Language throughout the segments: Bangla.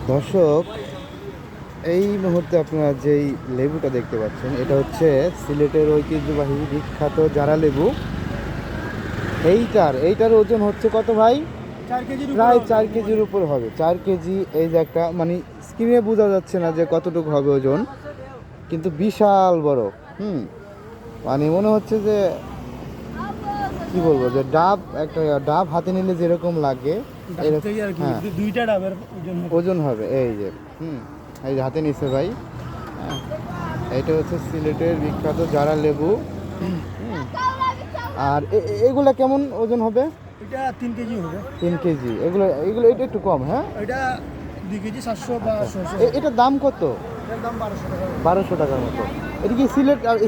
দর্শক, এই মুহূর্তে আপনারা যেই লেবুটা দেখতে পাচ্ছেন এটা হচ্ছে সিলেটের ঐতিহ্যবাহী বিখ্যাত জারা লেবু। এইটার ওজন হচ্ছে কত ভাই? 4 কেজির প্রায় 4 কেজির উপর হবে। 4 কেজি। এই যে একটা মানে স্ক্রিনে বোঝা যাচ্ছে না যে কতটুকু হবে ওজন, কিন্তু বিশাল বড়। মানে মনে হচ্ছে যে কি বলবো, যে ডাব হাতে নিলে যেরকম লাগে এরকম। হ্যাঁ, দুইটা ডাবের ওজন হবে। ওজন হবে। এই যে এই যে হাতে নিচ্ছে ভাই। হ্যাঁ, এইটা হচ্ছে সিলেটের বিখ্যাত জারা লেবু। হুম, আর এগুলা কেমন ওজন হবে? এটা 3 কেজি হবে। 3 কেজি। এগুলো এগুলো এটা একটু কম। হ্যাঁ, এটা 2 কেজি 700 বা 600। এটার দাম কত? এর দাম 1200 টাকা। 1200 টাকার মতো। এটা কি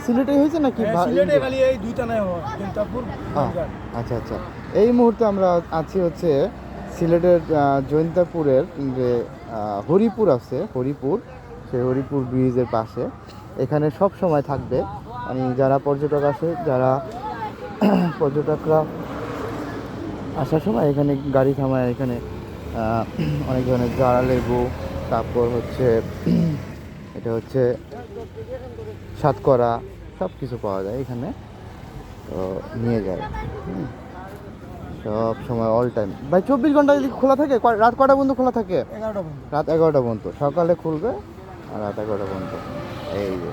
সিলেটে হয়েছে নাকি? সিলেটে খালি এই দুইটা নাই হয়, জৈন্তাপুর বনগাঁ। আচ্ছা আচ্ছা। এই মুহূর্তে আমরা আছি হচ্ছে সিলেটের জৈন্তাপুরের যে হরিপুর আছে, হরিপুর, সেই হরিপুর ব্রিজের পাশে। এখানে সব সময় থাকবে, মানে যারা পর্যটক আসে, যারা পর্যটকরা আসার সময় এখানে গাড়ি থামায়। এখানে অনেক ধরনের জারা লেবু, তারপর হচ্ছে এটা হচ্ছে সাতকরা, সব কিছু পাওয়া যায় এখানে। তো নিয়ে যায়। হুম, সব সময় অল টাইম ভাই 24 ঘন্টা যদি খোলা থাকে। রাত কটা পর্যন্ত খোলা থাকে? 11টা পর্যন্ত। রাত 11টা পর্যন্ত। সকালে খুলবে আর রাত 11টা পর্যন্ত। এই যে